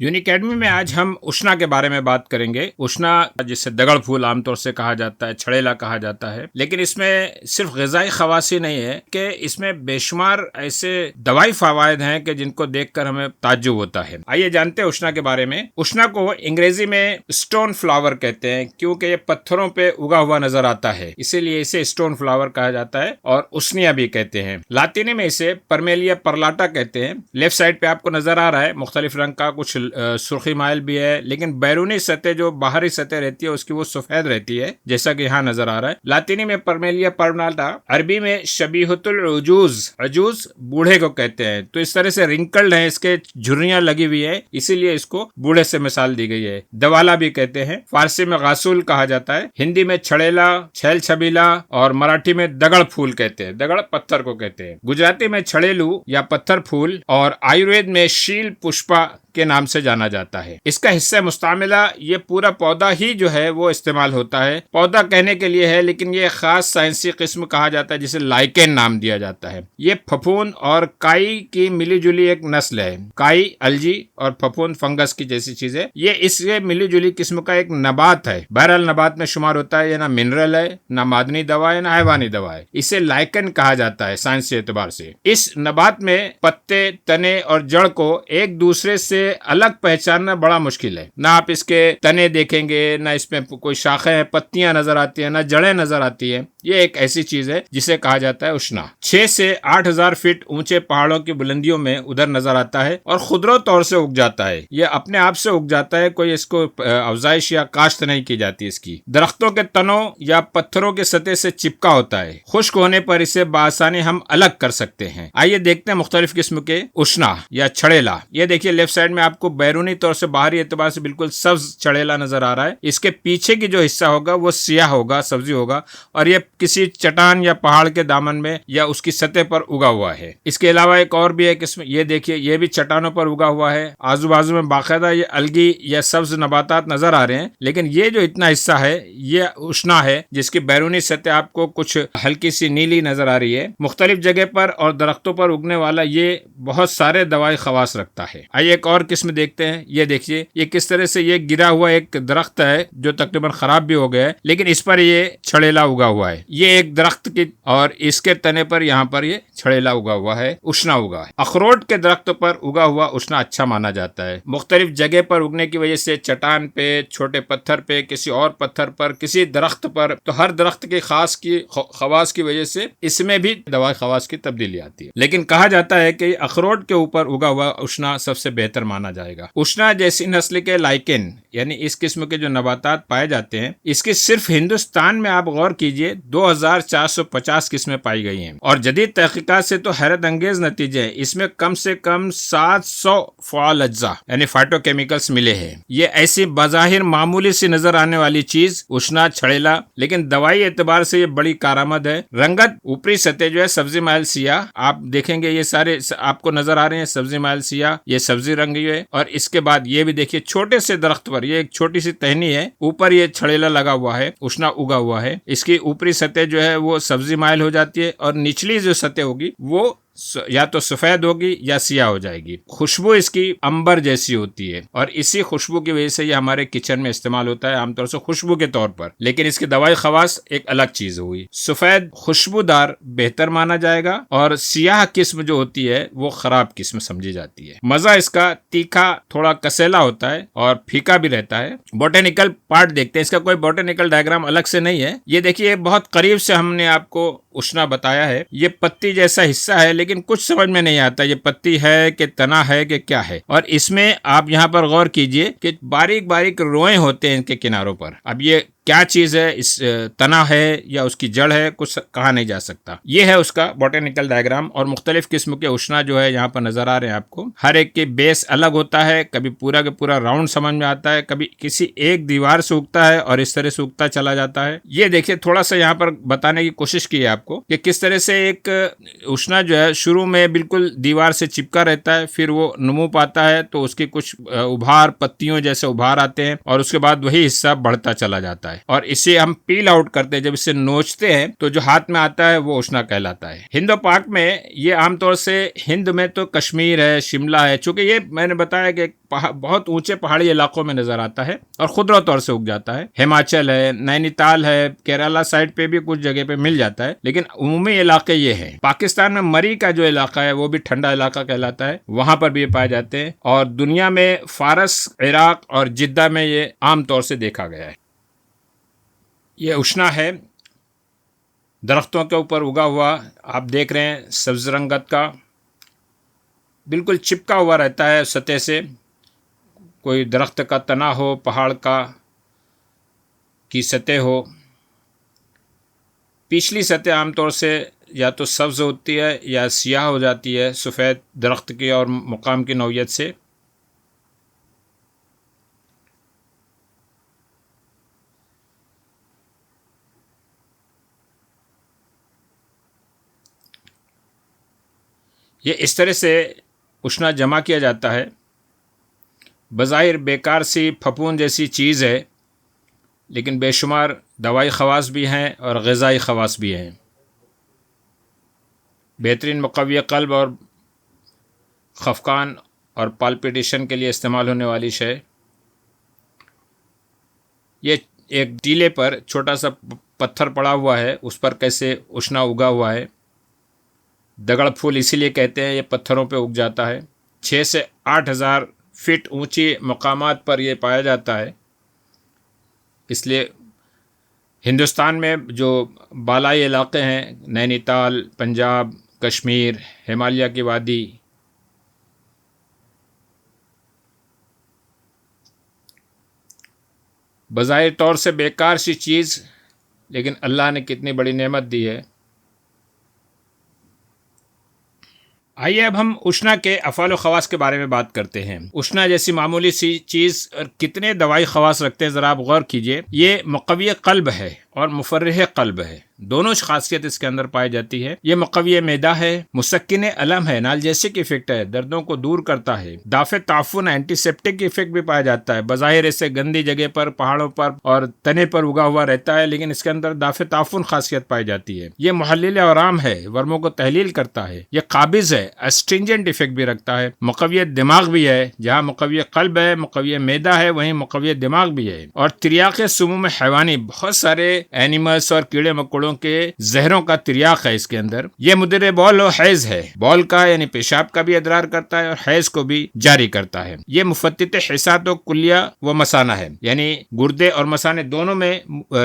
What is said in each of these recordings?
Uni academy میں آج ہم اشنا کے بارے میں بات کریں گے۔ اشنا جسے دگڑ پھول عام طور سے کہا جاتا ہے، چھڑیلا کہا جاتا ہے، لیکن اس میں صرف غذائی خواص ہی نہیں ہے کہ اس میں بے شمار ایسے دوائی فوائد ہیں کہ جن کو دیکھ کر ہمیں تعجب ہوتا ہے۔ آئیے جانتے ہیں اشنا کے بارے میں۔ اشنا کو انگریزی میں اسٹون فلاور کہتے ہیں کیونکہ یہ پتھروں پہ اگا ہوا نظر آتا ہے، اسی لیے اسے اسٹون فلاور کہا جاتا ہے، اور اسنیا بھی کہتے ہیں۔ لاطینی میں اسے پرمیلیا پرلاٹا کہتے ہیں۔ لیفٹ سائڈ پہ آپ کو نظر آ رہا ہے مختلف رنگ کا، کچھ سرخی مائل بھی ہے، لیکن بیرونی سطح جو باہری سطح رہتی ہے اس کی وہ سفید رہتی ہے، جیسا کہ یہاں نظر آ رہا ہے۔ لاطینی میں پرمیلیا پرلاٹا، عربی میں شبیہۃ العجوز، عجوز بوڑھے کو کہتے ہیں، تو اس طرح سے رنکلڈ ہیں، اس کے جھریاں لگی ہوئی ہے، اسی لیے اس کو بوڑھے سے مثال دی گئی ہے۔ دوالا بھی کہتے ہیں، فارسی میں غاسول کہا جاتا ہے، ہندی میں چھڑیلا، چھیل چھبیلا، اور مراٹھی میں دگڑ پھول کہتے ہیں، دگڑ پتھر کو کہتے ہیں، گجراتی میں چھڑیلو یا پتھر پھول، اور آیوروید میں شیل پشپا کے نام سے جانا جاتا ہے۔ اس کا حصہ مستعملہ یہ پورا پودا ہی جو ہے وہ استعمال ہوتا ہے، پودا کہنے کے لیے ہے، لیکن یہ خاص سائنسی قسم کہا جاتا ہے جسے لائکین نام دیا جاتا ہے۔ یہ پھپھون اور کائی کی ملی جلی ایک نسل ہے۔ کائی الجی اور پھپھون فنگس کی جیسی چیز ہے، یہ اس سے ملی جلی قسم کا ایک نبات ہے، بہرحال نبات میں شمار ہوتا ہے، یہ نہ منرل ہے، نہ معدنی دوا ہے، نہ حیوانی دوا ہے، اسے لائکن کہا جاتا ہے سائنسی اعتبار سے۔ اس نبات میں پتے، تنے اور جڑ کو ایک دوسرے سے الگ پہچاننا بڑا مشکل ہے، نہ آپ اس کے تنے دیکھیں گے، نہ اس میں کوئی شاخیں، پتیاں نظر آتی ہیں، نہ جڑیں نظر آتی ہیں۔ یہ ایک ایسی چیز ہے جسے کہا جاتا ہے اشنا۔ 6 سے 8,000 فٹ اونچے پہاڑوں کی بلندیوں میں ادھر نظر آتا ہے اور خودرو طور سے اگ جاتا ہے، یہ اپنے آپ سے اگ جاتا ہے، کوئی اس کو افزائش یا کاشت نہیں کی جاتی اس کی۔ درختوں کے تنوں یا پتھروں کے سطح سے چپکا ہوتا ہے، خشک ہونے پر اسے بآسانی ہم الگ کر سکتے ہیں۔ آئیے دیکھتے ہیں مختلف قسم کے اشنا یا چھڑیلا۔ یہ دیکھیے لیفٹ سائڈ میں آپ کو بیرونی طور سے باہری اعتبار سے بالکل سبز چھڑیلا نظر آ رہا ہے، اس کے پیچھے کی جو حصہ ہوگا وہ سیاہ ہوگا، سبزی ہوگا، اور یہ کسی چٹان یا پہاڑ کے دامن میں یا اس کی سطح پر اگا ہوا ہے۔ اس کے علاوہ ایک اور بھی ہے قسم، یہ دیکھیے یہ بھی چٹانوں پر اگا ہوا ہے، آزو بازو میں باقاعدہ یہ الگی یا سبز نباتات نظر آ رہے ہیں، لیکن یہ جو اتنا حصہ ہے یہ اشنا ہے، جس کی بیرونی سطح آپ کو کچھ ہلکی سی نیلی نظر آ رہی ہے۔ مختلف جگہ پر اور درختوں پر اگنے والا یہ بہت سارے دوائی خواص رکھتا ہے۔ آئیے ایک اور قسم دیکھتے ہیں۔ یہ دیکھیے یہ کس طرح سے یہ گرا ہوا ایک درخت ہے جو تقریباً خراب بھی ہو گیا ہے، لیکن اس پر یہ چھڑیلا اگا ہوا ہے۔ یہ ایک درخت کی، اور اس کے تنے پر یہاں پر یہ چھڑیلا اگا ہوا ہے، اشنا اگا ہے۔ اخروٹ کے درخت پر اگا ہوا اشنا اچھا مانا جاتا ہے، مختلف جگہ پر اگنے کی وجہ سے، چٹان پہ، چھوٹے پتھر پہ، کسی اور پتھر پر، کسی درخت پر، تو ہر درخت کے خواص کی وجہ سے اس میں بھی دوائی خواص کی تبدیلی آتی ہے، لیکن کہا جاتا ہے کہ اخروٹ کے اوپر اگا ہوا اشنا سب سے بہتر مانا جائے گا۔ اشنا جیسی نسل کے لائکن یعنی اس قسم کے جو نباتات پائے جاتے ہیں، اس کی صرف ہندوستان میں آپ غور کیجئے 2,450 قسمیں پائی گئی ہیں، اور جدید تحقیقات سے تو حیرت انگیز نتیجے ہیں، اس میں کم سے کم 700 فعال اجزاء یعنی فائٹو کیمیکلز ملے ہیں۔ یہ ایسی بظاہر معمولی سی نظر آنے والی چیز اشنا چھڑیلا، لیکن دوائی اعتبار سے یہ بڑی کارآمد ہے۔ رنگت اوپری سطح جو ہے سبزی مائل سیاہ، آپ دیکھیں گے یہ سارے آپ کو نظر آ رہے ہیں، سبزی مائل سیاہ، یہ سبزی رنگی ہے، اور اس کے بعد یہ بھی دیکھیے چھوٹے سے درخت پر یہ ایک چھوٹی سی ٹہنی ہے، اوپر یہ چھڑیلا لگا ہوا ہے، اشنا اگا ہوا ہے۔ اس کی اوپری سطح جو ہے وہ سبزی مائل ہو جاتی ہے، اور نچلی جو سطح ہوگی وہ یا تو سفید ہوگی یا سیاہ ہو جائے گی۔ خوشبو اس کی امبر جیسی ہوتی ہے، اور اسی خوشبو کی وجہ سے یہ ہمارے کچن میں استعمال ہوتا ہے، عام طور سے خوشبو کے طور پر، لیکن اس کی دوائی خواص ایک الگ چیز ہوئی۔ سفید خوشبودار بہتر مانا جائے گا، اور سیاہ قسم جو ہوتی ہے وہ خراب قسم سمجھی جاتی ہے۔ مزہ اس کا تیکھا، تھوڑا کسیلا ہوتا ہے، اور پھیکا بھی رہتا ہے۔ بوٹینیکل پارٹ دیکھتے ہیں، اس کا کوئی بوٹینیکل ڈائیگرام الگ سے نہیں ہے، یہ دیکھیے بہت قریب سے ہم نے آپ کو اشنا بتایا ہے۔ یہ پتی جیسا حصہ ہے، لیکن کچھ سمجھ میں نہیں آتا یہ پتی ہے کہ تنا ہے کہ کیا ہے، اور اس میں آپ یہاں پر غور کیجئے کہ باریک باریک روئیں ہوتے ہیں ان کے کناروں پر۔ اب یہ کیا چیز ہے، اس تنا ہے یا اس کی جڑ ہے، کچھ کہا نہیں جا سکتا۔ یہ ہے اس کا بوٹینیکل ڈائیگرام، اور مختلف قسم کے اشنا جو ہے یہاں پر نظر آ رہے ہیں آپ کو۔ ہر ایک کے بیس الگ ہوتا ہے، کبھی پورا کا پورا راؤنڈ سمجھ میں آتا ہے، کبھی کسی ایک دیوار سے اگتا ہے اور اس طرح سے اگتا چلا جاتا ہے۔ یہ دیکھیے تھوڑا سا یہاں پر بتانے کی کوشش کی ہے آپ کو کہ کس طرح سے ایک اشنا جو ہے شروع میں بالکل دیوار سے چپکا رہتا ہے، پھر وہ نمو پاتا ہے تو اس کی کچھ ابھار، پتیوں جیسے ابھار آتے ہیں، اور اس کے بعد وہی حصہ بڑھتا چلا جاتا ہے۔ ہے، اور اسے ہم پیل آؤٹ کرتے ہیں، جب اسے نوچتے ہیں تو جو ہاتھ میں آتا ہے وہ اشنا کہلاتا ہے۔ ہند و پاک میں یہ عام طور سے ہند میں تو کشمیر ہے، شملہ ہے، چونکہ یہ میں نے بتایا کہ بہت اونچے پہاڑی علاقوں میں نظر آتا ہے اور خضرا طور سے اگ جاتا ہے۔ ہماچل ہے، نینی تال ہے، کیرالہ سائڈ پہ بھی کچھ جگہ پہ مل جاتا ہے، لیکن عمومی علاقے یہ ہیں۔ پاکستان میں مری کا جو علاقہ ہے وہ بھی ٹھنڈا علاقہ کہلاتا ہے، وہاں پر بھی یہ پائے جاتے ہیں، اور دنیا میں فارس، عراق اور جدہ میں یہ عام طور سے دیکھا گیا ہے۔ یہ اشنا ہے، درختوں کے اوپر اگا ہوا، آپ دیکھ رہے ہیں سبز رنگت کا، بالکل چپکا ہوا رہتا ہے سطح سے، کوئی درخت کا تنا ہو، پہاڑ کی سطح ہو۔ پچھلی سطح عام طور سے یا تو سبز ہوتی ہے یا سیاہ ہو جاتی ہے، سفید درخت کی اور مقام کی نوعیت سے۔ یہ اس طرح سے اشنا جمع کیا جاتا ہے، بظاہر بیکار سی پھپھون جیسی چیز ہے، لیکن بے شمار دوائی خواص بھی ہیں اور غذائی خواص بھی ہیں۔ بہترین مقوی قلب اور خفقان اور پالپیٹیشن کے لیے استعمال ہونے والی شے۔ یہ ایک ٹیلے پر چھوٹا سا پتھر پڑا ہوا ہے، اس پر کیسے اشنا اگا ہوا ہے۔ دگڑ پھول اسی لیے کہتے ہیں، یہ پتھروں پہ اگ جاتا ہے۔ 6 سے 8 ہزار فٹ اونچی مقامات پر یہ پایا جاتا ہے، اس لیے ہندوستان میں جو بالائی علاقے ہیں، نینی تال، پنجاب، کشمیر، ہمالیہ کی وادی، بظاہر طور سے بیکار سی چیز، لیکن اللہ نے کتنی بڑی نعمت دی ہے۔ آئیے اب ہم اشنا کے افعال و خواص کے بارے میں بات کرتے ہیں۔ اشنا جیسی معمولی سی چیز اور کتنے دوائی خواص رکھتے ہیں، ذرا آپ غور کیجئے۔ یہ مقوی قلب ہے اور مفرح قلب ہے، دونوں خاصیت اس کے اندر پائی جاتی ہے۔ یہ مقوی معدہ ہے، مسکن الم ہے، نالجیسک ایفیکٹ ہے، دردوں کو دور کرتا ہے، دافع تعفن، اینٹی سیپٹک ایفیکٹ بھی پایا جاتا ہے۔ بظاہر اسے گندی جگہ پر، پہاڑوں پر اور تنے پر اگا ہوا رہتا ہے، لیکن اس کے اندر دافع تعفن خاصیت پائی جاتی ہے۔ یہ محلل آرام ہے، ورموں کو تحلیل کرتا ہے۔ یہ قابض ہے، اسٹرینجنٹ ایفیکٹ بھی رکھتا ہے۔ مقوی دماغ بھی ہے، جہاں مقوی قلب ہے، مقوی معدہ ہے، وہیں مقوی دماغ بھی ہے۔ اور تریاق سموم حیوانی، بہت سارے اینیملز اور کیڑے مکوڑوں کے زہروں کا تریاق ہے اس کے اندر۔ یہ مدر بول و حیض ہے، بول کا یعنی پیشاب کا بھی ادرار کرتا ہے اور حیض کو بھی جاری کرتا ہے۔ یہ مفتت حسات و کلیہ و مثانہ ہے، یعنی گردے اور مثانے دونوں میں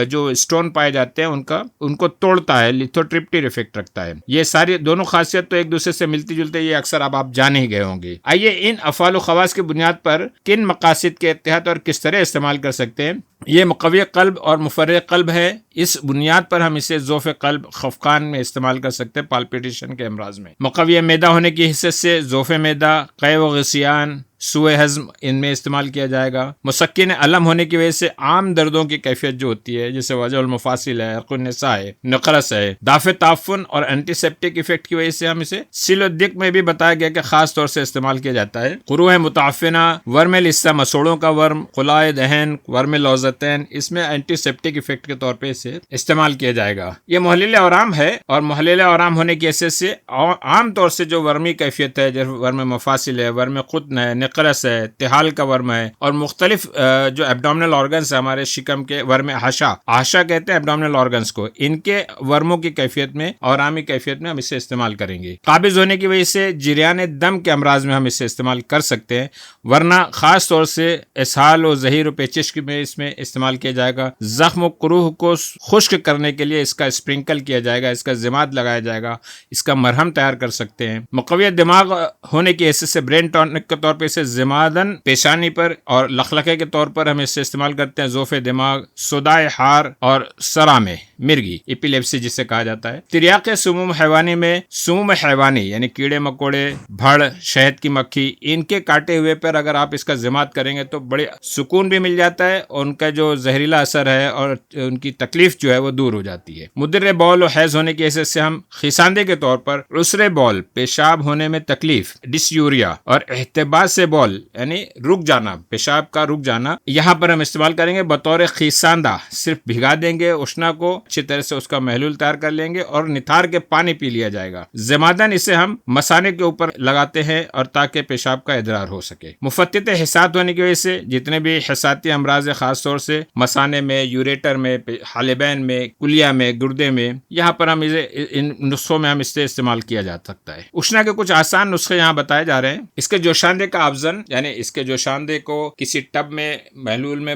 جو اسٹون پائے جاتے ہیں ان کو توڑتا ہے، لیتھوٹرپٹی ایفیکٹ رکھتا ہے۔ یہ ساری دونوں خاصیت تو ایک دوسرے سے ملتی جلتی، یہ اکثر اب آپ جان ہی گئے ہوں گے۔ آئیے ان افعال و خواص کی بنیاد پر کن مقاصد کے تحت اور کس طرح استعمال کر سکتے ہیں۔ یہ مقوی قلب اور مفرح قلب ہے، اس بنیاد پر ہم اسے ذوف قلب، خفقان میں استعمال کر سکتے ہیں، پالپیٹیشن کے امراض میں۔ مقوی معدہ ہونے کی حیثیت سے ذوف معدہ، قے و غثیان، سوء ہضم ان میں استعمال کیا جائے گا۔ مسکن الم ہونے کی وجہ سے عام دردوں کی کیفیت جو ہوتی ہے، جیسے وجع المفاصل ہے، عرق النساء ہے، نقرس ہے، دافع تعفن اور اینٹی سیپٹک ایفیکٹ کی وجہ سے ہم اسے سیل و دق میں بھی بتایا گیا کہ خاص طور سے استعمال کیا جاتا ہے۔ قروح متعفنہ، ورم لثہ، مسوڑوں کا ورم، قلاع دہن، ورم لوزتین، اس میں اینٹی سیپٹک ایفیکٹ کے طور پہ اسے استعمال کیا جائے گا۔ یہ محلل آرام ہے، اور محلل آرام ہونے کی حیثیت سے عام طور سے جو ورمی کیفیت ہے، جیسے ورم مفاصل ہے، ورم قطن ہے، نقرس ہے، تحال کا ورم ہے، اور مختلف جو ایبڈومنل آرگنز ہیں ہمارے شکم کے، ورم آشا کہتے ہیں ایبڈومنل آرگنز کو، ان کے ورموں کی کیفیت میں، آرامی کیفیت میں ہم اسے استعمال کریں گے۔ قابض ہونے کی وجہ سے جریان دم کے امراض میں ہم اسے استعمال کر سکتے ہیں، ورنہ خاص طور سے اسہال و زہیر و پیچش میں اس میں استعمال کیا جائے گا۔ زخم و قروح کو خشک کرنے کے لیے اس کا اسپرنکل کیا جائے گا، اس کا ضماد لگایا جائے گا، اس کا مرہم تیار کر سکتے ہیں۔ مقوی دماغ ہونے کی حیثیت سے برین ٹونک کے طور پہ اسے ضمادن پیشانی پر اور لخلقے کے طور پر ہم اسے استعمال کرتے ہیں۔ ذوف دماغ، صداع ہار اور سرا میں مرگی، ایپیلیپسی جسے کہا جاتا ہے۔ تریاق سموم حیوانی میں سموم حیوانی یعنی کیڑے مکوڑے، بھڑ، شہد کی مکھی، ان کے کاٹے ہوئے پر اگر آپ اس کا ضماد کریں گے تو بڑے سکون بھی مل جاتا ہے، اور ان کا جو زہریلا اثر ہے اور ان کی تکلیف جو ہے وہ دور ہو جاتی ہے۔ مدر بول و حیض ہونے کی حیثیت سے ہم خیساندے کے طور پر عسر بول، پیشاب ہونے میں تکلیف، ڈسیوریا اور احتباس سے بول یعنی رک جانا، پیشاب کا رک جانا، یہاں پر ہم استعمال کریں گے بطور خیساندہ، صرف بھگا دیں گے اشنا کو، اچھی طرح سے اس کا محلول تیار کر لیں گے اور نتھار کے پانی پی لیا جائے گا۔ زمادن اسے ہم مثانے کے اوپر لگاتے ہیں اور تاکہ پیشاب کا ادرار ہو سکے۔ مفتت حسات ہونے کی وجہ سے جتنے بھی حساتی امراض خاص طور سے مثانے میں، یوریٹر میں، حالبین میں، کلیہ میں، گردے میں، یہاں پر ہم ان نسخوں میں ہم اسے استعمال کیا جا سکتا ہے۔ اشنا کے کچھ آسان نسخے یہاں بتائے جا رہے ہیں۔ اس کے جوشاندے کا آبزن یعنی اس کے جوشاندے کو کسی ٹب میں محلول میں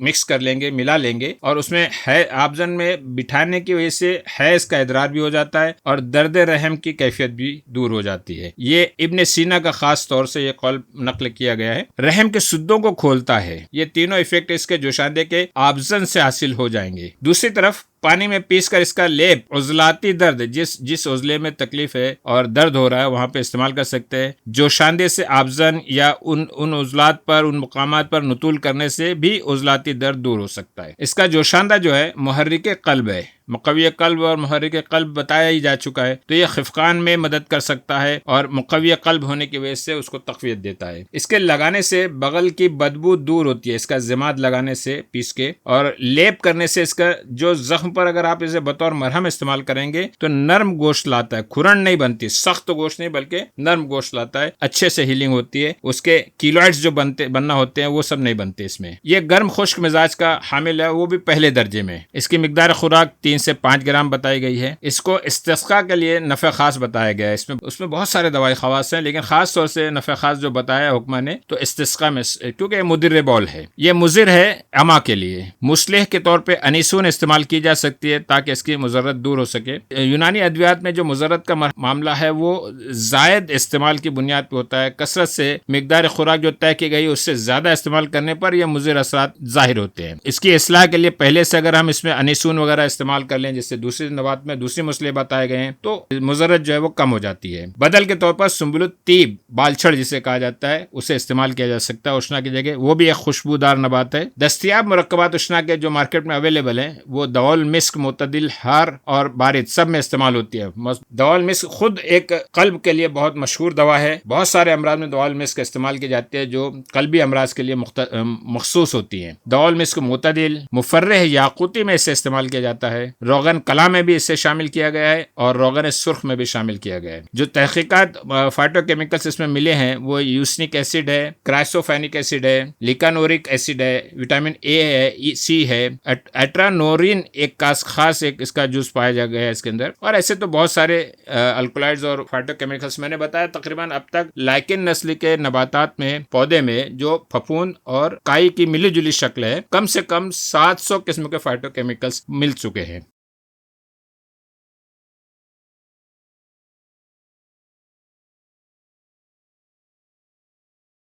مکس کر لیں گے، ملا لیں گے، اور اس میں آبزن میں بٹھانے کی وجہ سے حیض کا ادرار بھی ہو جاتا ہے اور درد رحم کی کیفیت بھی دور ہو جاتی ہے۔ یہ ابن سینا کا خاص طور سے یہ قول نقل کیا گیا ہے۔ رحم کے سدوں کو کھولتا ہے۔ یہ تینوں ایفیکٹ اس کے جوشاندے کے آبزن سے حاصل ہو جائیں گے۔ دوسری طرف پانی میں پیس کر اس کا لیپ عضلاتی درد، جس عضلے میں تکلیف ہے اور درد ہو رہا ہے وہاں پہ استعمال کر سکتے ہیں۔ جوشاندے سے آبزن یا ان عضلات پر، ان مقامات پر نتول کرنے سے بھی عضلاتی درد دور ہو سکتا ہے۔ اس کا جوشاندہ جو ہے محرک قلب ہے۔ مقوی قلب اور محرک قلب بتایا ہی جا چکا ہے، تو یہ خفقان میں مدد کر سکتا ہے اور مقوی قلب ہونے کی وجہ سے اس کو تقویت دیتا ہے۔ اس کے لگانے سے بغل کی بدبو دور ہوتی ہے، اس کا ضماد لگانے سے پیس کے، اور لیپ کرنے سے اس کا جو زخم پر اگر آپ اسے بطور مرہم استعمال کریں گے تو نرم گوشت لاتا ہے، کھرن نہیں بنتی، سخت گوشت نہیں بلکہ نرم گوشت لاتا ہے، اچھے سے ہیلنگ ہوتی ہے، اس کے کیلوائڈز جو بننا ہوتے ہیں وہ سب نہیں بنتے اس میں۔ یہ گرم خشک مزاج کا حامل ہے، وہ بھی پہلے درجے میں۔ اس کی مقدار خوراک 3 سے 5 گرام بتائی گئی ہے۔ اس کو استسقاء کے لیے نفع خاص بتایا گیا ہے۔ اس میں بہت سارے دوائی خواص ہیں، لیکن خاص طور سے نفع خاص جو بتایا حکمہ نے تو استسقاء میں، کیونکہ یہ مدر بول ہے، یہ مضر ہے اما کے لیے۔ مصلح کے طور پہ انیسون استعمال کی جا سکتی ہے تاکہ اس کی مضرت دور ہو سکے۔ یونانی ادویات میں جو مضرت کا معاملہ ہے وہ زائد استعمال کی بنیاد پہ ہوتا ہے۔ کثرت سے مقدار خوراک جو طے کی گئی اس سے زیادہ استعمال کرنے پر یہ مضر اثرات ظاہر ہوتے ہیں۔ اس کی اصلاح کے لیے پہلے سے اگر ہم اس میں انیسون وغیرہ استعمال کر لیں، جس سے دوسری نبات میں دوسری مسئلے بتائے گئے ہیں، تو مضرت جو ہے وہ کم ہو جاتی ہے۔ بدل کے طور پر سنبل الطیب، بالچھڑ جسے کہا جاتا ہے، اسے استعمال کیا جا سکتا ہے اشنا کی جگہ، وہ بھی ایک خوشبودار نبات ہے۔ دستیاب مرکبات اشنا کے جو مارکیٹ میں اویلیبل ہیں وہ دوال مسک، معتدل ہار اور بارد سب میں استعمال ہوتی ہے۔ دوال مسک خود ایک قلب کے لیے بہت مشہور دوا ہے۔ بہت سارے امراض میں دوال مسک استعمال کی جاتی ہے جو قلبی امراض کے لیے مخصوص ہوتی ہیں۔ دوال مسک معتدل، مفرح یاقوتی میں اسے استعمال کیا جاتا ہے۔ روغن کلا میں بھی اسے شامل کیا گیا ہے اور روغن سرخ میں بھی شامل کیا گیا ہے۔ جو تحقیقات فائٹو کیمیکلز اس میں ملے ہیں وہ یوسنک ایسڈ ہے، کرائسوفینک ایسڈ ہے، لیکانورک ایسڈ ہے، وٹامن اے ہے، سی ہے، ایٹرانورین ایک خاص ایک اس کا جوس پایا جا گیا ہے اس کے اندر، اور ایسے تو بہت سارے الکلائڈز اور فائٹو کیمیکلز میں نے بتایا۔ تقریباً اب تک لائکن نسل کے نباتات میں، پودے میں جو پھپھون اور کائی کی ملی جلی شکل ہے، کم سے کم 700 قسم کے فائٹو کیمیکلز مل چکے ہیں۔